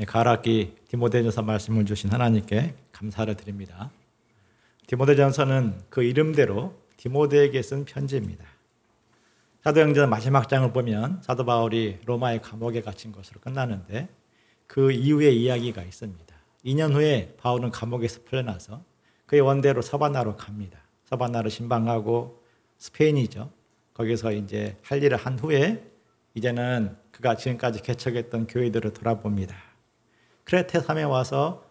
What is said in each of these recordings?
가락기 디모데전서 말씀을 주신 하나님께 감사를 드립니다. 디모데전서는 그 이름대로 디모데에게 쓴 편지입니다. 사도행전 마지막 장을 보면 사도 바울이 로마의 감옥에 갇힌 것으로 끝나는데 그 이후의 이야기가 있습니다. 2년 후에 바울은 감옥에서 풀려나서 그의 원대로 서바나로 갑니다. 서바나를 신방하고 스페인이죠. 거기서 이제 할 일을 한 후에 이제는 그가 지금까지 개척했던 교회들을 돌아봅니다. 크레테 섬에 와서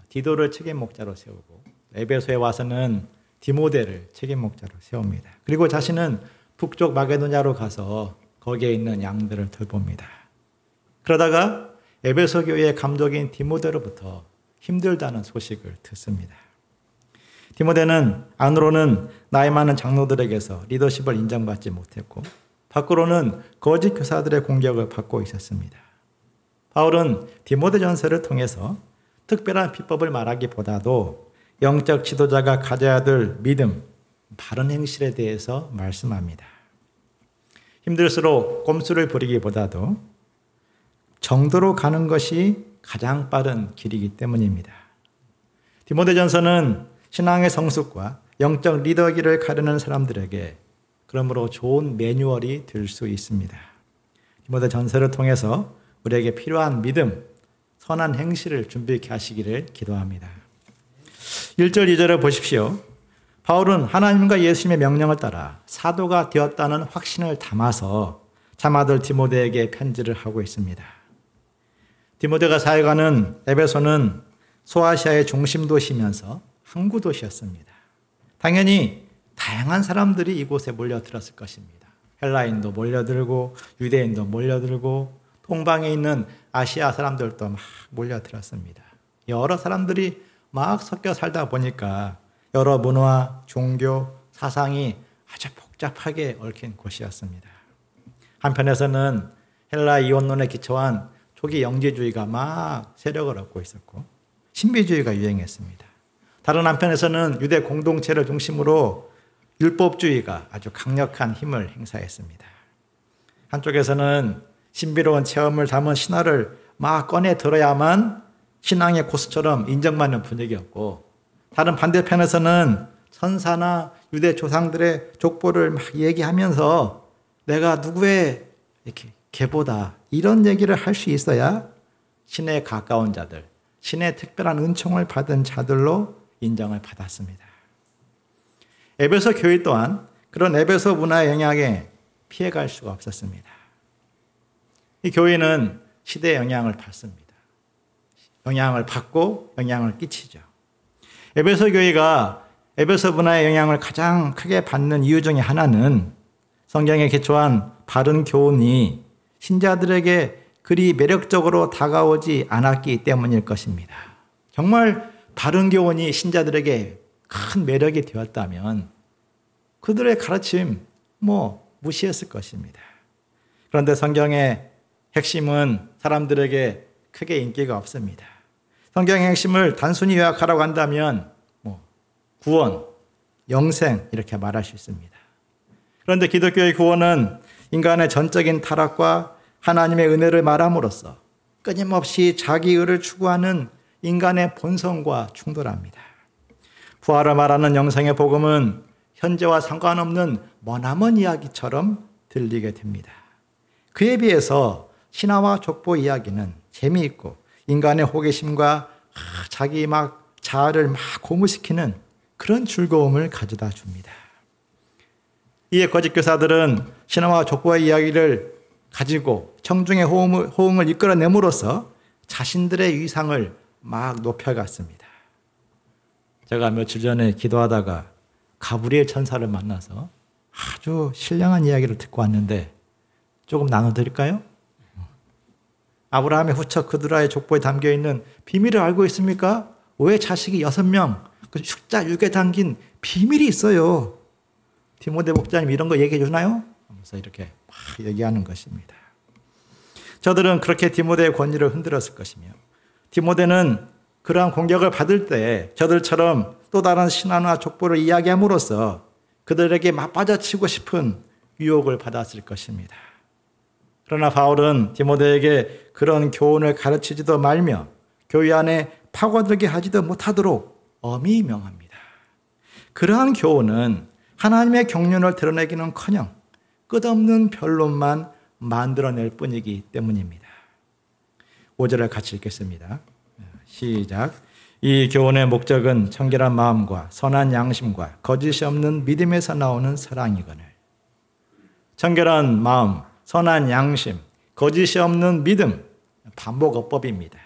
디도를 책임 목자로 세우고 에베소에 와서는 디모데를 책임 목자로 세웁니다. 그리고 자신은 북쪽 마게도냐로 가서 거기에 있는 양들을 돌봅니다. 그러다가 에베소 교회의 감독인 디모데로부터 힘들다는 소식을 듣습니다. 디모데는 안으로는 나이 많은 장로들에게서 리더십을 인정받지 못했고 밖으로는 거짓 교사들의 공격을 받고 있었습니다. 바울은 디모데전서를 통해서 특별한 비법을 말하기보다도 영적 지도자가 가져야 될 믿음, 바른 행실에 대해서 말씀합니다. 힘들수록 꼼수를 부리기보다도 정도로 가는 것이 가장 빠른 길이기 때문입니다. 디모데전서는 신앙의 성숙과 영적 리더기를 가르는 사람들에게 그러므로 좋은 매뉴얼이 될 수 있습니다. 디모데전서를 통해서 우리에게 필요한 믿음, 선한 행실을 준비케 하시기를 기도합니다. 1절, 2절을 보십시오. 바울은 하나님과 예수님의 명령을 따라 사도가 되었다는 확신을 담아서 참아들 디모데에게 편지를 하고 있습니다. 디모데가 사역하는 에베소는 소아시아의 중심 도시면서 항구 도시였습니다. 당연히 다양한 사람들이 이곳에 몰려들었을 것입니다. 헬라인도 몰려들고 유대인도 몰려들고 동방에 있는 아시아 사람들도 막 몰려들었습니다. 여러 사람들이 막 섞여 살다 보니까 여러 문화, 종교, 사상이 아주 복잡하게 얽힌 곳이었습니다. 한편에서는 헬라 이원론에 기초한 초기 영지주의가 막 세력을 얻고 있었고 신비주의가 유행했습니다. 다른 한편에서는 유대 공동체를 중심으로 율법주의가 아주 강력한 힘을 행사했습니다. 한쪽에서는 신비로운 체험을 담은 신화를 막 꺼내 들어야만 신앙의 고수처럼 인정받는 분위기였고 다른 반대편에서는 선사나 유대 조상들의 족보를 막 얘기하면서 내가 누구의 이렇게 계보다 이런 얘기를 할 수 있어야 신에 가까운 자들, 신의 특별한 은총을 받은 자들로 인정을 받았습니다. 에베소 교회 또한 그런 에베소 문화의 영향에 피해갈 수가 없었습니다. 이 교회는 시대의 영향을 받습니다. 영향을 받고 영향을 끼치죠. 에베소 교회가 에베소 문화의 영향을 가장 크게 받는 이유 중에 하나는 성경에 기초한 바른 교훈이 신자들에게 그리 매력적으로 다가오지 않았기 때문일 것입니다. 정말 바른 교훈이 신자들에게 큰 매력이 되었다면 그들의 가르침 무시했을 것입니다. 그런데 성경의 핵심은 사람들에게 크게 인기가 없습니다. 성경의 핵심을 단순히 요약하라고 한다면 구원, 영생 이렇게 말할 수 있습니다. 그런데 기독교의 구원은 인간의 전적인 타락과 하나님의 은혜를 말함으로써 끊임없이 자기 의를 추구하는 인간의 본성과 충돌합니다. 부활을 말하는 영생의 복음은 현재와 상관없는 머나먼 이야기처럼 들리게 됩니다. 그에 비해서 신화와 족보 이야기는 재미있고 인간의 호기심과 자기 자아를 고무시키는 그런 즐거움을 가져다 줍니다. 이에 거짓 교사들은 신화와 족보의 이야기를 가지고 청중의 호응을 이끌어냄으로써 자신들의 위상을 막 높여갔습니다. 제가 며칠 전에 기도하다가 가브리엘 천사를 만나서 아주 신령한 이야기를 듣고 왔는데 조금 나눠드릴까요? 아브라함의 후처 그드라의 족보에 담겨있는 비밀을 알고 있습니까? 왜 자식이 6명, 그 숫자 6에 담긴 비밀이 있어요. 디모데 목사님 이런 거 얘기해 주나요? 하면서 이렇게 막 얘기하는 것입니다. 저들은 그렇게 디모데의 권위를 흔들었을 것이며 디모데는 그러한 공격을 받을 때 저들처럼 또 다른 신화나 족보를 이야기함으로써 그들에게 맞받아치고 싶은 유혹을 받았을 것입니다. 그러나 바울은 디모데에게 그런 교훈을 가르치지도 말며 교회 안에 파고들게 하지도 못하도록 엄히 명합니다. 그러한 교훈은 하나님의 경륜을 드러내기는커녕 끝없는 변론만 만들어낼 뿐이기 때문입니다. 5절을 같이 읽겠습니다. 시작. 이 교훈의 목적은 청결한 마음과 선한 양심과 거짓이 없는 믿음에서 나오는 사랑이거늘. 청결한 마음, 선한 양심, 거짓이 없는 믿음, 반복어법입니다.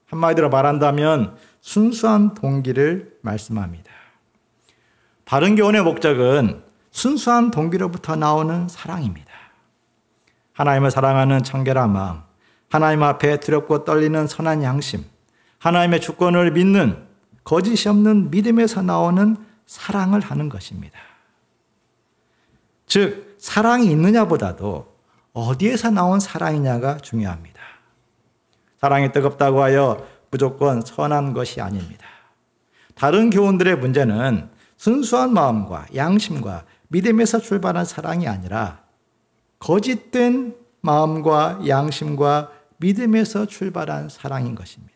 한마디로 말한다면 순수한 동기를 말씀합니다. 바른 교훈의 목적은 순수한 동기로부터 나오는 사랑입니다. 하나님을 사랑하는 청결한 마음, 하나님 앞에 두렵고 떨리는 선한 양심, 하나님의 주권을 믿는 거짓이 없는 믿음에서 나오는 사랑을 하는 것입니다. 즉, 사랑이 있느냐보다도 어디에서 나온 사랑이냐가 중요합니다. 사랑이 뜨겁다고 하여 무조건 선한 것이 아닙니다. 다른 교훈들의 문제는 순수한 마음과 양심과 믿음에서 출발한 사랑이 아니라 거짓된 마음과 양심과 믿음에서 출발한 사랑인 것입니다.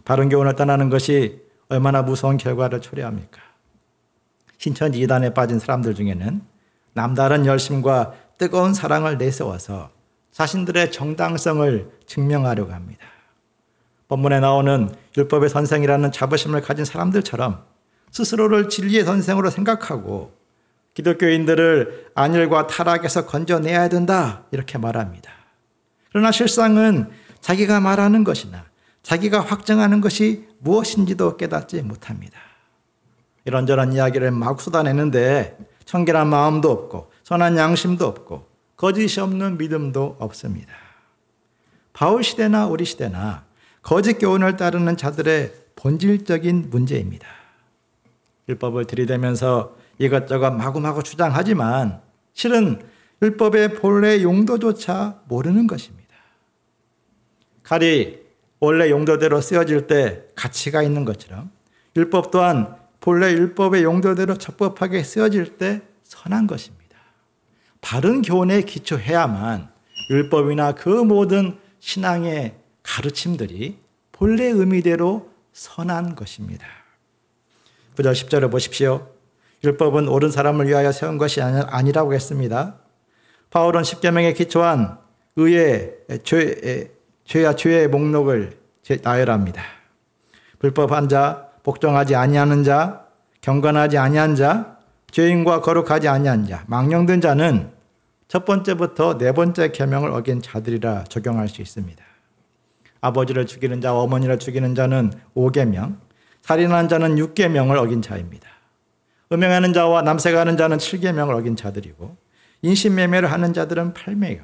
바른 교훈을 떠나는 것이 얼마나 무서운 결과를 초래합니까? 신천지 이단에 빠진 사람들 중에는 남다른 열심과 뜨거운 사랑을 내세워서 자신들의 정당성을 증명하려고 합니다. 본문에 나오는 율법의 선생이라는 자부심을 가진 사람들처럼 스스로를 진리의 선생으로 생각하고 기독교인들을 안일과 타락에서 건져내야 된다 이렇게 말합니다. 그러나 실상은 자기가 말하는 것이나 자기가 확정하는 것이 무엇인지도 깨닫지 못합니다. 이런저런 이야기를 막 쏟아내는데 청결한 마음도 없고 선한 양심도 없고 거짓이 없는 믿음도 없습니다. 바울 시대나 우리 시대나 거짓 교훈을 따르는 자들의 본질적인 문제입니다. 율법을 들이대면서 이것저것 마구마구 주장하지만 실은 율법의 본래 용도조차 모르는 것입니다. 칼이 원래 용도대로 쓰여질 때 가치가 있는 것처럼 율법 또한 본래 율법의 용도대로 적법하게 쓰여질 때 선한 것입니다. 바른 교훈에 기초해야만 율법이나 그 모든 신앙의 가르침들이 본래 의미대로 선한 것입니다. 9절 10절을 보십시오. 율법은 옳은 사람을 위하여 세운 것이 아니라고 했습니다. 바울은 십계명에 기초한 의의 죄와 죄의 목록을 나열합니다. 불법한 자, 복종하지 아니하는 자, 경건하지 아니한 자, 죄인과 거룩하지 아니한 자, 망령된 자는 첫 번째부터 네 번째 계명을 어긴 자들이라 적용할 수 있습니다. 아버지를 죽이는 자, 어머니를 죽이는 자는 5계명, 살인하는 자는 6계명을 어긴 자입니다. 음행하는 자와 남색하는 자는 7계명을 어긴 자들이고 인신매매를 하는 자들은 8계명,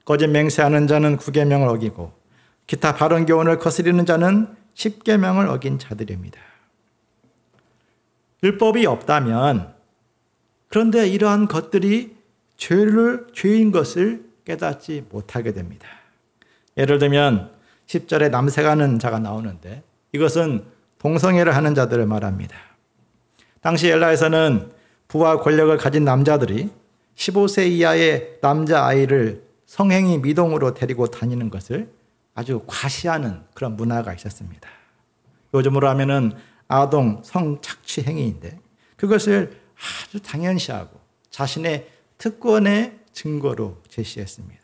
거짓 맹세하는 자는 9계명을 어기고 기타 바른 교훈을 거스리는 자는 10계명을 어긴 자들입니다. 율법이 없다면 그런데 이러한 것들이 죄인 것을 깨닫지 못하게 됩니다. 예를 들면 10절에 남색하는 자가 나오는데 이것은 동성애를 하는 자들을 말합니다. 당시 엘라에서는 부와 권력을 가진 남자들이 15세 이하의 남자아이를 성행위 미동으로 데리고 다니는 것을 아주 과시하는 그런 문화가 있었습니다. 요즘으로 하면은 아동 성착취 행위인데 그것을 아주 당연시하고 자신의 특권의 증거로 제시했습니다.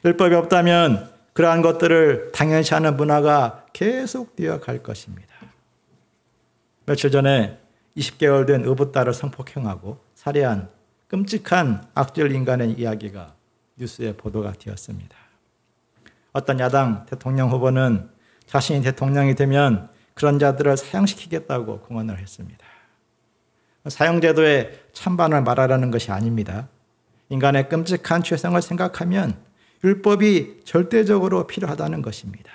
율법이 없다면 그러한 것들을 당연시하는 문화가 계속 되어갈 것입니다. 며칠 전에 20개월 된 의붓딸을 성폭행하고 살해한 끔찍한 악질 인간의 이야기가 뉴스에 보도가 되었습니다. 어떤 야당 대통령 후보는 자신이 대통령이 되면 그런 자들을 사형시키겠다고 공언을 했습니다. 사형제도의 찬반을 말하라는 것이 아닙니다. 인간의 끔찍한 죄성을 생각하면 율법이 절대적으로 필요하다는 것입니다.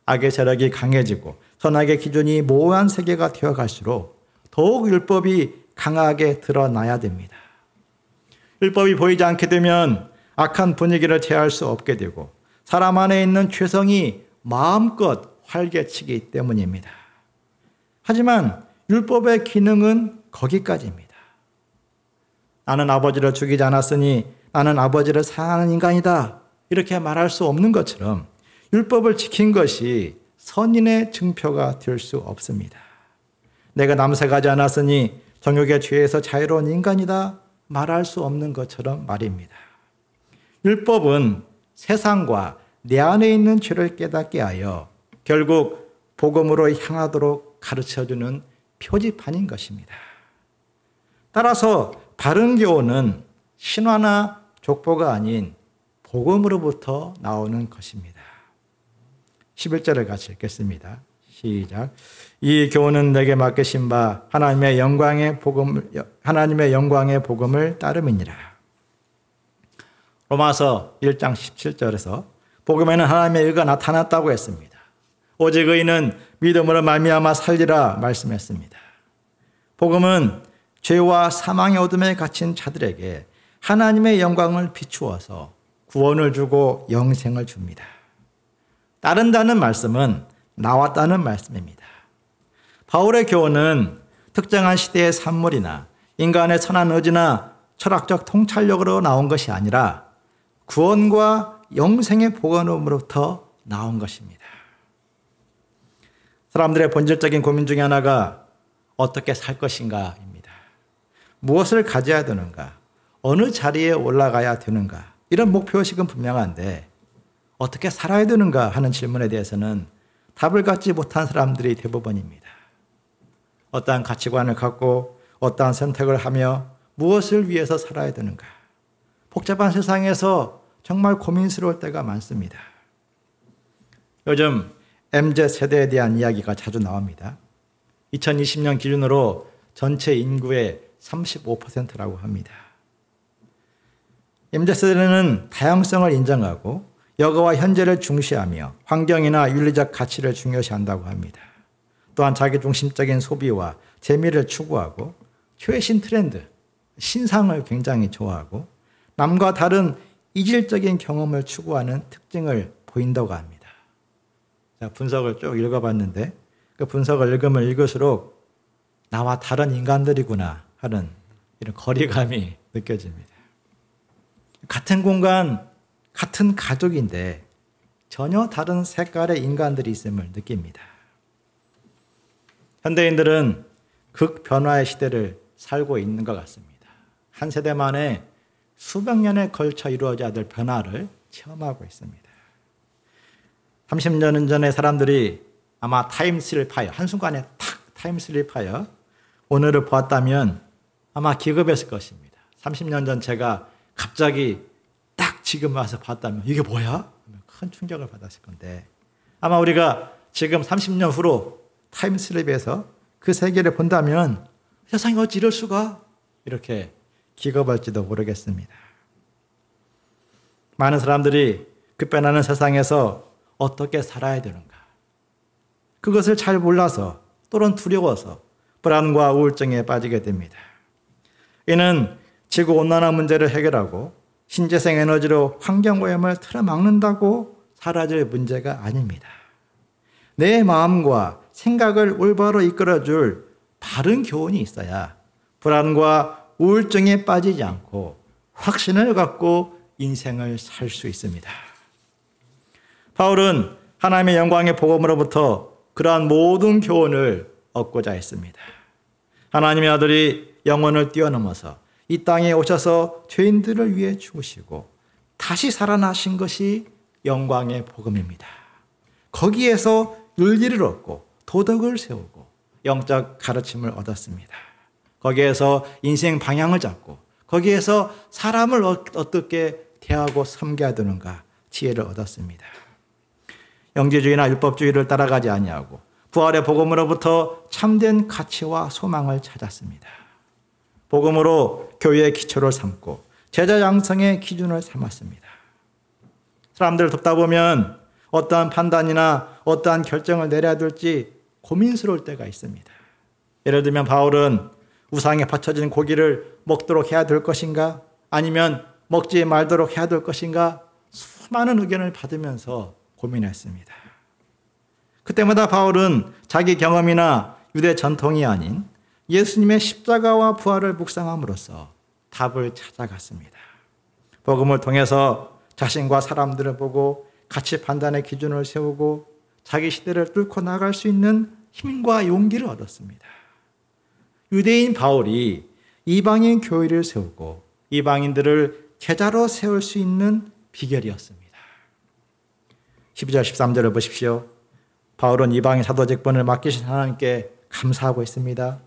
악의 세력이 강해지고 선악의 기준이 모호한 세계가 되어갈수록 더욱 율법이 강하게 드러나야 됩니다. 율법이 보이지 않게 되면 악한 분위기를 제어할 수 없게 되고 사람 안에 있는 죄성이 마음껏 활개치기 때문입니다. 하지만 율법의 기능은 거기까지입니다. 나는 아버지를 죽이지 않았으니 나는 아버지를 사랑하는 인간이다. 이렇게 말할 수 없는 것처럼 율법을 지킨 것이 선인의 증표가 될 수 없습니다. 내가 남색하지 않았으니 정욕의 죄에서 자유로운 인간이다. 말할 수 없는 것처럼 말입니다. 율법은 세상과 내 안에 있는 죄를 깨닫게 하여 결국 복음으로 향하도록 가르쳐주는 표지판인 것입니다. 따라서 바른 교훈은 신화나 족보가 아닌 복음으로부터 나오는 것입니다. 11절을 같이 읽겠습니다. 시작. 이 교훈은 내게 맡기신 바 하나님의 영광의 복음을 따름이니라. 로마서 1장 17절에서 복음에는 하나님의 의가 나타났다고 했습니다. 오직 의인은 믿음으로 말미암아 살리라 말씀했습니다. 복음은 죄와 사망의 어둠에 갇힌 자들에게 하나님의 영광을 비추어서 구원을 주고 영생을 줍니다. 따른다는 말씀은 나왔다는 말씀입니다. 바울의 교훈은 특정한 시대의 산물이나 인간의 선한 의지나 철학적 통찰력으로 나온 것이 아니라 구원과 영생의 복음으로부터 나온 것입니다. 사람들의 본질적인 고민 중에 하나가 어떻게 살 것인가입니다. 무엇을 가져야 되는가? 어느 자리에 올라가야 되는가? 이런 목표의식은 분명한데 어떻게 살아야 되는가 하는 질문에 대해서는 답을 갖지 못한 사람들이 대부분입니다. 어떠한 가치관을 갖고 어떠한 선택을 하며 무엇을 위해서 살아야 되는가? 복잡한 세상에서 정말 고민스러울 때가 많습니다. 요즘 MZ세대에 대한 이야기가 자주 나옵니다. 2020년 기준으로 전체 인구의 35%라고 합니다. MZ세대는 다양성을 인정하고 여가와 현재를 중시하며 환경이나 윤리적 가치를 중요시한다고 합니다. 또한 자기중심적인 소비와 재미를 추구하고 최신 트렌드, 신상을 굉장히 좋아하고 남과 다른 이질적인 경험을 추구하는 특징을 보인다고 합니다. 자, 분석을 쭉 읽어봤는데 그 분석을 읽으면 읽을수록 나와 다른 인간들이구나 하는 이런 거리감이 느껴집니다. 같은 공간, 같은 가족인데 전혀 다른 색깔의 인간들이 있음을 느낍니다. 현대인들은 극변화의 시대를 살고 있는 것 같습니다. 한 세대 만에 수백 년에 걸쳐 이루어져야 될 변화를 체험하고 있습니다. 30년 전에 사람들이 아마 타임슬립하여 한순간에 탁 타임슬립하여 오늘을 보았다면 아마 기겁했을 것입니다. 30년 전 제가 갑자기 딱 지금 와서 봤다면 이게 뭐야? 큰 충격을 받았을 건데 아마 우리가 지금 30년 후로 타임슬립에서 그 세계를 본다면 세상이 어찌 이럴 수가? 이렇게 기겁할지도 모르겠습니다. 많은 사람들이 급변하는 세상에서 어떻게 살아야 되는가? 그것을 잘 몰라서 또는 두려워서 불안과 우울증에 빠지게 됩니다. 이는 지구온난화 문제를 해결하고 신재생 에너지로 환경오염을 틀어막는다고 사라질 문제가 아닙니다. 내 마음과 생각을 올바로 이끌어줄 바른 교훈이 있어야 불안과 우울증에 빠지지 않고 확신을 갖고 인생을 살 수 있습니다. 바울은 하나님의 영광의 복음으로부터 그러한 모든 교훈을 얻고자 했습니다. 하나님의 아들이 영혼을 뛰어넘어서 이 땅에 오셔서 죄인들을 위해 죽으시고 다시 살아나신 것이 영광의 복음입니다. 거기에서 윤리를 얻고 도덕을 세우고 영적 가르침을 얻었습니다. 거기에서 인생 방향을 잡고 거기에서 사람을 어떻게 대하고 섬겨야 되는가 지혜를 얻었습니다. 영지주의나 율법주의를 따라가지 아니하고 부활의 복음으로부터 참된 가치와 소망을 찾았습니다. 복음으로 교회의 기초를 삼고 제자 양성의 기준을 삼았습니다. 사람들을 돕다 보면 어떠한 판단이나 어떠한 결정을 내려야 될지 고민스러울 때가 있습니다. 예를 들면 바울은 우상에 바쳐진 고기를 먹도록 해야 될 것인가? 아니면 먹지 말도록 해야 될 것인가? 수많은 의견을 받으면서 고민했습니다. 그때마다 바울은 자기 경험이나 유대 전통이 아닌 예수님의 십자가와 부활을 묵상함으로써 답을 찾아갔습니다. 복음을 통해서 자신과 사람들을 보고 가치 판단의 기준을 세우고 자기 시대를 뚫고 나갈 수 있는 힘과 용기를 얻었습니다. 유대인 바울이 이방인 교회를 세우고 이방인들을 제자로 세울 수 있는 비결이었습니다. 12절 13절을 보십시오. 바울은 이방인 사도직분을 맡기신 하나님께 감사하고 있습니다.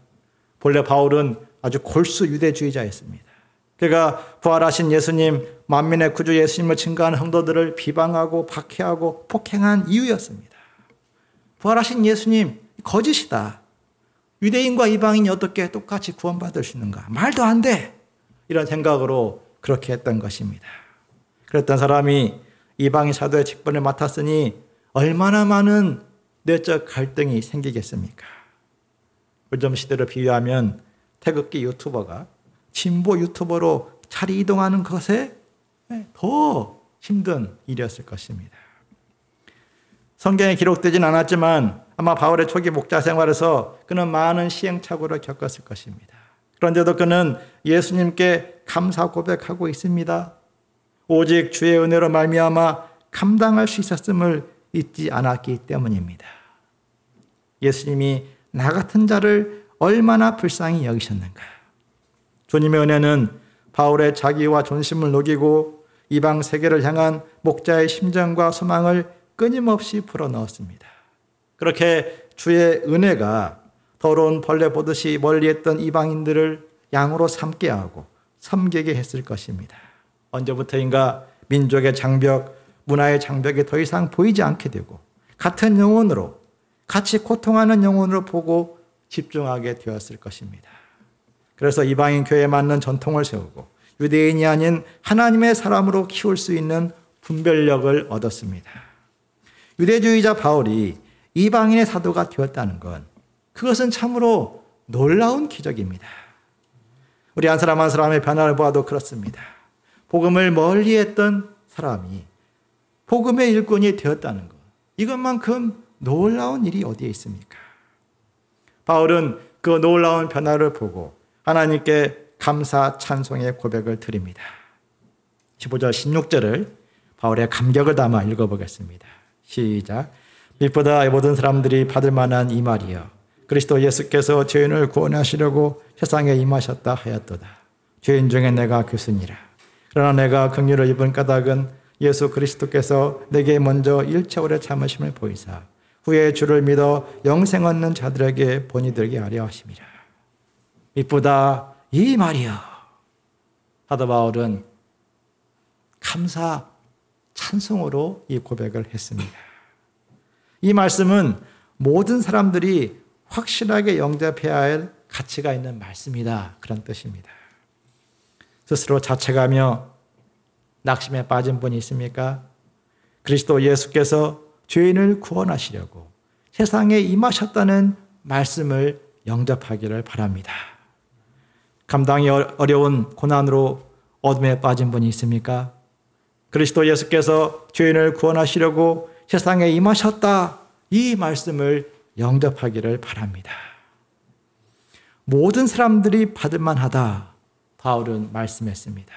본래 바울은 아주 골수 유대주의자였습니다. 그가 부활하신 예수님, 만민의 구주 예수님을 증거하는 성도들을 비방하고 박해하고 폭행한 이유였습니다. 부활하신 예수님 거짓이다. 유대인과 이방인이 어떻게 똑같이 구원받을 수 있는가? 말도 안 돼. 이런 생각으로 그렇게 했던 것입니다. 그랬던 사람이 이방인 사도의 직분을 맡았으니 얼마나 많은 내적 갈등이 생기겠습니까? 요즘 시대로 비유하면 태극기 유튜버가 진보 유튜버로 자리 이동하는 것에 더 힘든 일이었을 것입니다. 성경에 기록되진 않았지만 아마 바울의 초기 목자 생활에서 그는 많은 시행착오를 겪었을 것입니다. 그런데도 그는 예수님께 감사 고백하고 있습니다. 오직 주의 은혜로 말미암아 감당할 수 있었음을 잊지 않았기 때문입니다. 예수님이 나 같은 자를 얼마나 불쌍히 여기셨는가. 주님의 은혜는 바울의 자기와 존심을 녹이고 이방 세계를 향한 목자의 심정과 소망을 끊임없이 불어넣었습니다. 그렇게 주의 은혜가 더러운 벌레 보듯이 멀리했던 이방인들을 양으로 삼게 하고 섬기게 했을 것입니다. 언제부터인가 민족의 장벽, 문화의 장벽이 더 이상 보이지 않게 되고 같은 영혼으로, 같이 고통하는 영혼으로 보고 집중하게 되었을 것입니다. 그래서 이방인 교회에 맞는 전통을 세우고 유대인이 아닌 하나님의 사람으로 키울 수 있는 분별력을 얻었습니다. 유대주의자 바울이 이방인의 사도가 되었다는 건 그것은 참으로 놀라운 기적입니다. 우리 한 사람 한 사람의 변화를 보아도 그렇습니다. 복음을 멀리했던 사람이 복음의 일꾼이 되었다는 것, 이것만큼 놀라운 일이 어디에 있습니까? 바울은 그 놀라운 변화를 보고 하나님께 감사 찬송의 고백을 드립니다. 15절 16절을 바울의 감격을 담아 읽어보겠습니다. 시작. 빛보다 모든 사람들이 받을 만한 이 말이여, 그리스도 예수께서 죄인을 구원하시려고 세상에 임하셨다 하였도다. 죄인 중에 내가 교수니라. 그러나 내가 긍휼을 입은 까닭은 예수 그리스도께서 내게 먼저 일체 오래 참으심을 보이사 후에 주를 믿어 영생 얻는 자들에게 본이 되게 하려 하심이라. 빛보다 이 말이여. 사도 바울은 감사 찬송으로 이 고백을 했습니다. 이 말씀은 모든 사람들이 확실하게 영접해야 할 가치가 있는 말씀이다, 그런 뜻입니다. 스스로 자책하며 낙심에 빠진 분이 있습니까? 그리스도 예수께서 죄인을 구원하시려고 세상에 임하셨다는 말씀을 영접하기를 바랍니다. 감당이 어려운 고난으로 어둠에 빠진 분이 있습니까? 그리스도 예수께서 죄인을 구원하시려고 세상에 임하셨다, 이 말씀을 영접하기를 바랍니다. 모든 사람들이 받을 만하다, 바울은 말씀했습니다.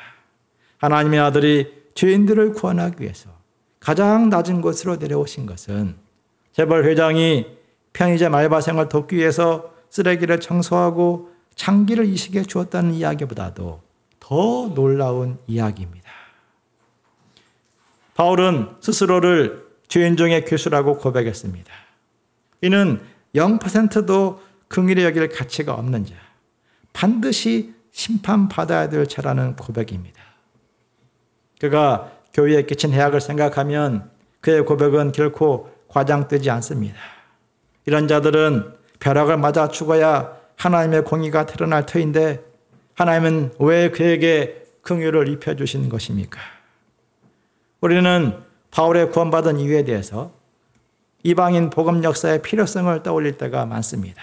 하나님의 아들이 죄인들을 구원하기 위해서 가장 낮은 곳으로 내려오신 것은 재벌 회장이 편의점 알바생을 돕기 위해서 쓰레기를 청소하고 장기를 이식해 주었다는 이야기보다도 더 놀라운 이야기입니다. 바울은 스스로를 죄인 중의 괴수라고 고백했습니다. 이는 0%도 긍휼히 여길 가치가 없는 자, 반드시 심판받아야 될 자라는 고백입니다. 그가 교회에 끼친 해악을 생각하면 그의 고백은 결코 과장되지 않습니다. 이런 자들은 벼락을 맞아 죽어야 하나님의 공의가 드러날 터인데 하나님은 왜 그에게 긍휼을 입혀주신 것입니까? 우리는 바울의 구원받은 이유에 대해서 이방인 복음 역사의 필요성을 떠올릴 때가 많습니다.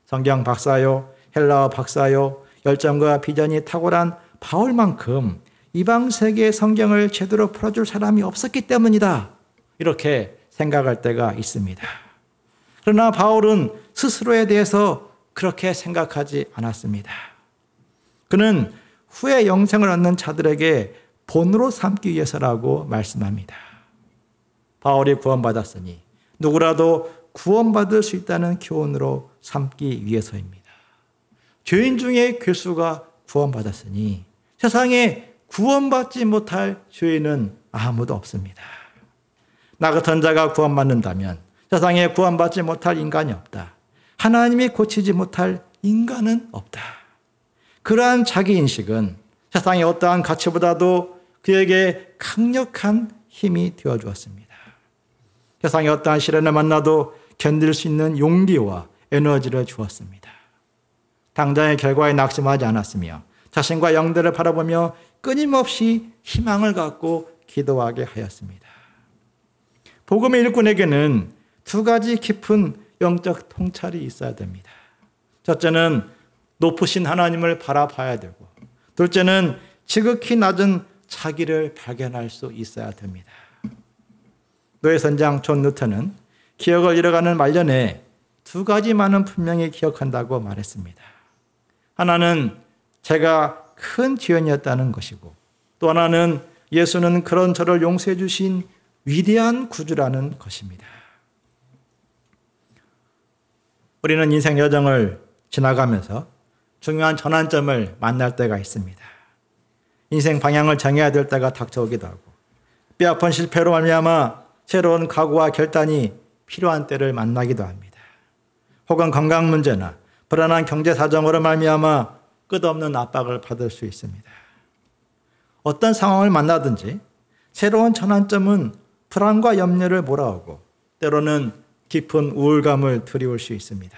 성경 박사요, 헬라어 박사요, 열정과 비전이 탁월한 바울만큼 이방 세계의 성경을 제대로 풀어줄 사람이 없었기 때문이다, 이렇게 생각할 때가 있습니다. 그러나 바울은 스스로에 대해서 그렇게 생각하지 않았습니다. 그는 후에 영생을 얻는 자들에게 본으로 삼기 위해서라고 말씀합니다. 바울이 구원받았으니 누구라도 구원받을 수 있다는 교훈으로 삼기 위해서입니다. 죄인 중에 괴수가 구원받았으니 세상에 구원받지 못할 죄인은 아무도 없습니다. 나 같은 자가 구원받는다면 세상에 구원받지 못할 인간이 없다. 하나님이 고치지 못할 인간은 없다. 그러한 자기인식은 세상의 어떠한 가치보다도 그에게 강력한 힘이 되어주었습니다. 세상의 어떠한 시련을 만나도 견딜 수 있는 용기와 에너지를 주었습니다. 당장의 결과에 낙심하지 않았으며 자신과 영대를 바라보며 끊임없이 희망을 갖고 기도하게 하였습니다. 복음의 일꾼에게는 두 가지 깊은 영적 통찰이 있어야 됩니다. 첫째는 높으신 하나님을 바라봐야 되고, 둘째는 지극히 낮은 자기를 발견할 수 있어야 됩니다. 노예 선장 존 뉴턴은 기억을 잃어가는 말년에 두 가지만은 분명히 기억한다고 말했습니다. 하나는 제가 큰 죄인이었다는 것이고, 또 하나는 예수는 그런 저를 용서해 주신 위대한 구주라는 것입니다. 우리는 인생 여정을 지나가면서 중요한 전환점을 만날 때가 있습니다. 인생 방향을 정해야 될 때가 닥쳐오기도 하고, 뼈아픈 실패로 말미암아 새로운 각오와 결단이 필요한 때를 만나기도 합니다. 혹은 건강 문제나 불안한 경제 사정으로 말미암아 끝없는 압박을 받을 수 있습니다. 어떤 상황을 만나든지 새로운 전환점은 불안과 염려를 몰아오고 때로는 깊은 우울감을 드리울 수 있습니다.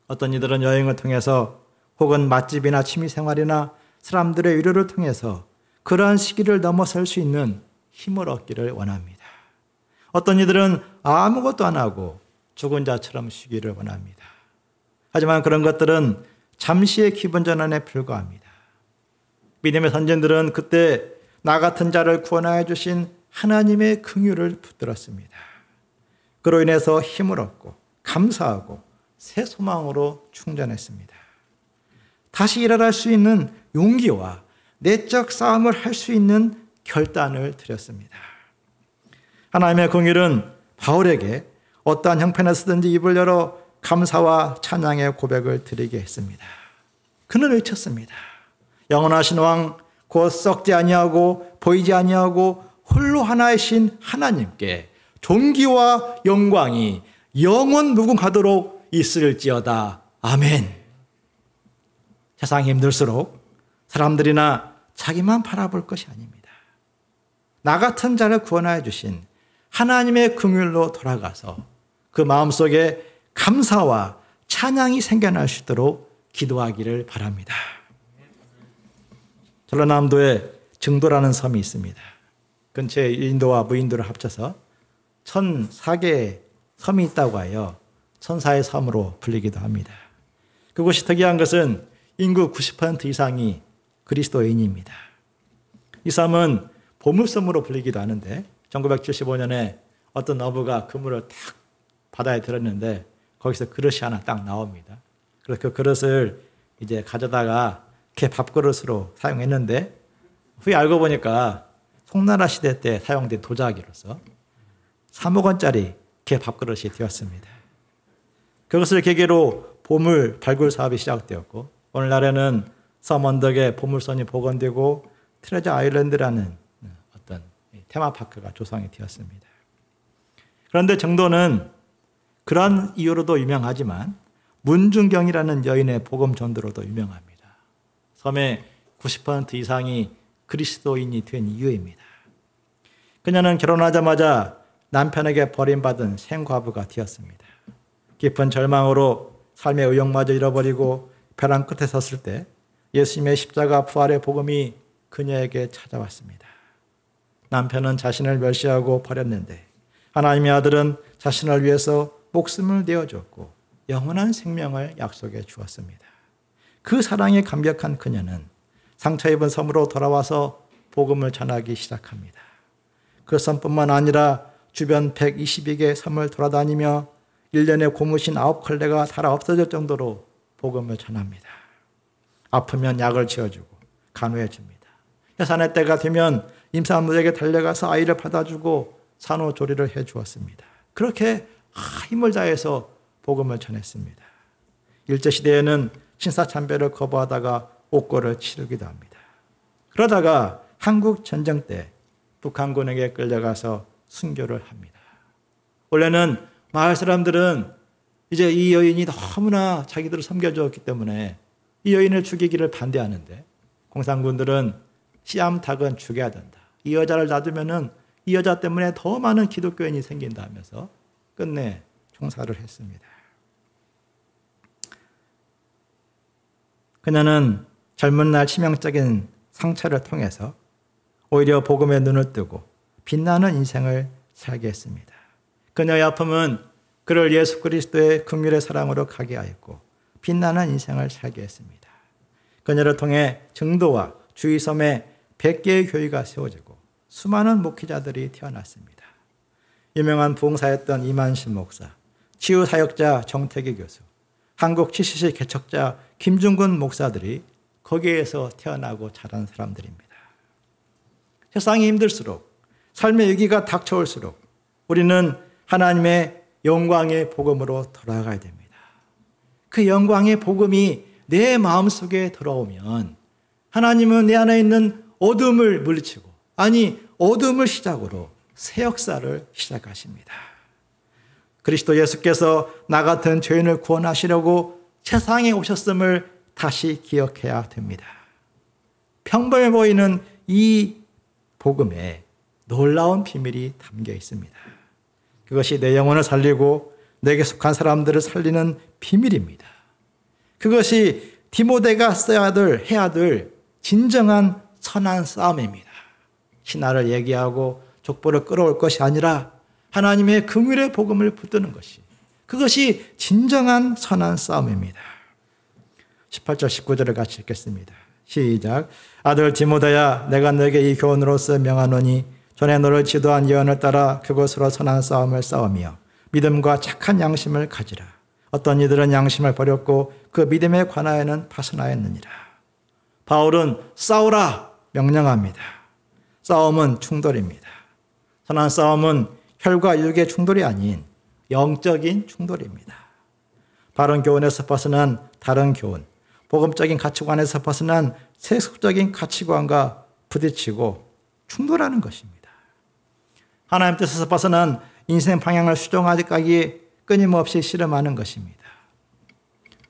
어떤 이들은 여행을 통해서 혹은 맛집이나 취미생활이나 사람들의 위로를 통해서 그러한 시기를 넘어설 수 있는 힘을 얻기를 원합니다. 어떤 이들은 아무것도 안 하고 죽은 자처럼 쉬기를 원합니다. 하지만 그런 것들은 잠시의 기분 전환에 불과합니다. 믿음의 선진들은 그때 나 같은 자를 구원하여 주신 하나님의 긍휼을 붙들었습니다. 그로 인해서 힘을 얻고 감사하고 새 소망으로 충전했습니다. 다시 일어날 수 있는 용기와 내적 싸움을 할 수 있는 결단을 드렸습니다. 하나님의 긍휼은 바울에게 어떠한 형편에서든지 입을 열어 감사와 찬양의 고백을 드리게 했습니다. 그는 외쳤습니다. 영원하신 왕, 곧 썩지 아니하고 보이지 아니하고 홀로 하나이신 하나님께 존귀와 영광이 영원 무궁하도록 있을지어다. 아멘. 세상이 힘들수록 사람들이나 자기만 바라볼 것이 아닙니다. 나 같은 자를 구원하여 주신 하나님의 긍휼로 돌아가서 그 마음속에 감사와 찬양이 생겨날 수 있도록 기도하기를 바랍니다. 전라남도에 증도라는 섬이 있습니다. 근처에 인도와 무인도를 합쳐서 1,004개의 섬이 있다고 하여 천사의 섬으로 불리기도 합니다. 그곳이 특이한 것은 인구 90% 이상이 그리스도인입니다. 이 섬은 보물섬으로 불리기도 하는데 1975년에 어떤 어부가 그물을 탁 바다에 들었는데 거기서 그릇이 하나 딱 나옵니다. 그래서 그 그릇을 이제 가져다가 이렇게 밥그릇으로 사용했는데 후에 알고 보니까 송나라 시대 때 사용된 도자기로서 3억 원짜리 개 밥그릇이 되었습니다. 그것을 계기로 보물 발굴 사업이 시작되었고 오늘날에는 섬 언덕에 보물선이 복원되고 트레저 아일랜드라는 어떤 테마파크가 조성이 되었습니다. 그런데 정도는 그런 이유로도 유명하지만 문중경이라는 여인의 복음 전도로도 유명합니다. 섬의 90% 이상이 그리스도인이 된 이유입니다. 그녀는 결혼하자마자 남편에게 버림받은 생과부가 되었습니다. 깊은 절망으로 삶의 의욕마저 잃어버리고 벼랑 끝에 섰을 때 예수님의 십자가 부활의 복음이 그녀에게 찾아왔습니다. 남편은 자신을 멸시하고 버렸는데 하나님의 아들은 자신을 위해서 목숨을 내어줬고 영원한 생명을 약속해 주었습니다. 그 사랑에 감격한 그녀는 상처 입은 섬으로 돌아와서 복음을 전하기 시작합니다. 그 섬뿐만 아니라 주변 122개 섬을 돌아다니며 1년에 고무신 9컬레가 살아 없어질 정도로 복음을 전합니다. 아프면 약을 지어주고 간호해 줍니다. 해산의 때가 되면 임산부에게 달려가서 아이를 받아주고 산후조리를 해주었습니다. 그렇게 힘을 다해서 복음을 전했습니다. 일제시대에는 신사참배를 거부하다가 옥고를 치르기도 합니다. 그러다가 한국 전쟁 때 북한군에게 끌려가서 순교를 합니다. 원래는 마을 사람들은 이제 이 여인이 너무나 자기들을 섬겨주었기 때문에 이 여인을 죽이기를 반대하는데 공산군들은 씨암탉은 죽여야 된다. 이 여자를 놔두면은 이 여자 때문에 더 많은 기독교인이 생긴다 하면서 끝내 총살을 했습니다. 그녀는 젊은 날 치명적인 상처를 통해서 오히려 복음에 눈을 뜨고 빛나는 인생을 살게 했습니다. 그녀의 아픔은 그를 예수 그리스도의 긍휼의 사랑으로 가게 하였고 빛나는 인생을 살게 했습니다. 그녀를 통해 증도와 주위 섬에 100개의 교회가 세워지고 수많은 목회자들이 태어났습니다. 유명한 부흥사였던 이만신 목사, 치유사역자 정태기 교수, 한국 CCC 개척자 김중근 목사들이 거기에서 태어나고 자란 사람들입니다. 세상이 힘들수록 삶의 위기가 닥쳐올수록 우리는 하나님의 영광의 복음으로 돌아가야 됩니다. 그 영광의 복음이 내 마음속에 들어오면 하나님은 내 안에 있는 어둠을 물리치고 어둠을 시작으로 새 역사를 시작하십니다. 그리스도 예수께서 나 같은 죄인을 구원하시려고 세상에 오셨음을 다시 기억해야 됩니다. 평범해 보이는 이 복음에 놀라운 비밀이 담겨 있습니다. 그것이 내 영혼을 살리고 내게 속한 사람들을 살리는 비밀입니다. 그것이 디모데가 해야 될 진정한 선한 싸움입니다. 신하를 얘기하고 족보를 끌어올 것이 아니라 하나님의 긍휼의 복음을 붙드는 것이 그것이 진정한 선한 싸움입니다. 18절 19절을 같이 읽겠습니다. 시작. 아들 디모데야 내가 너에게 이 교훈으로서 명하노니 전에 너를 지도한 예언을 따라 그것으로 선한 싸움을 싸우며 믿음과 착한 양심을 가지라. 어떤 이들은 양심을 버렸고 그 믿음에 관하여는 파선하였느니라. 바울은 싸우라 명령합니다. 싸움은 충돌입니다. 선한 싸움은 혈과 육의 충돌이 아닌 영적인 충돌입니다. 바른 교훈에서 벗어난 다른 교훈, 복음적인 가치관에서 벗어난 세속적인 가치관과 부딪히고 충돌하는 것입니다. 하나님 뜻에서 벗어난 인생 방향을 수정하기까지 끊임없이 씨름하는 것입니다.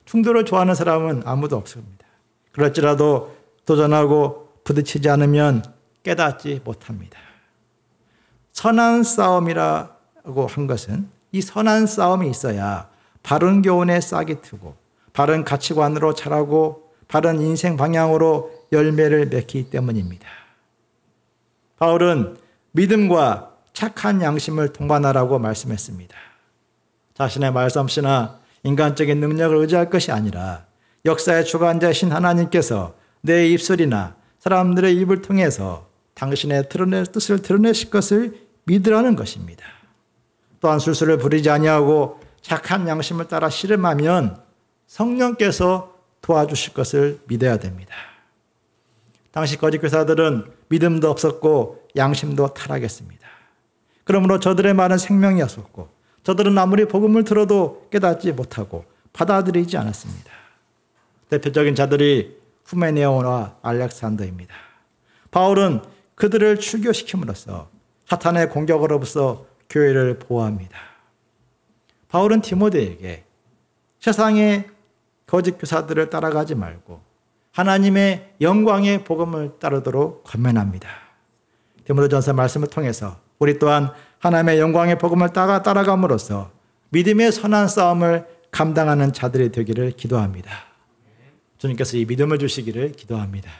충돌을 좋아하는 사람은 아무도 없습니다. 그럴지라도 도전하고 부딪히지 않으면 깨닫지 못합니다. 선한 싸움이라고 한 것은 이 선한 싸움이 있어야 바른 교훈에 싹이 트고 바른 가치관으로 자라고 바른 인생 방향으로 열매를 맺기 때문입니다. 바울은 믿음과 착한 양심을 동반하라고 말씀했습니다. 자신의 말솜씨나 인간적인 능력을 의지할 것이 아니라 역사의 주관자이신 하나님께서 내 입술이나 사람들의 입을 통해서 당신의 뜻을 드러내실 것을 믿으라는 것입니다. 또한 술수를 부리지 아니하고 착한 양심을 따라 씨름하면 성령께서 도와주실 것을 믿어야 됩니다. 당시 거짓 교사들은 믿음도 없었고 양심도 타락했습니다. 그러므로 저들의 말은 생명이었었고 저들은 아무리 복음을 들어도 깨닫지 못하고 받아들이지 않았습니다. 대표적인 자들이 후메네오와 알렉산더입니다. 바울은 그들을 출교시킴으로써 사탄의 공격으로부터 교회를 보호합니다. 바울은 디모데에게 세상의 거짓 교사들을 따라가지 말고 하나님의 영광의 복음을 따르도록 권면합니다. 디모데전서 말씀을 통해서 우리 또한 하나님의 영광의 복음을 따라감으로써 믿음의 선한 싸움을 감당하는 자들이 되기를 기도합니다. 주님께서 이 믿음을 주시기를 기도합니다.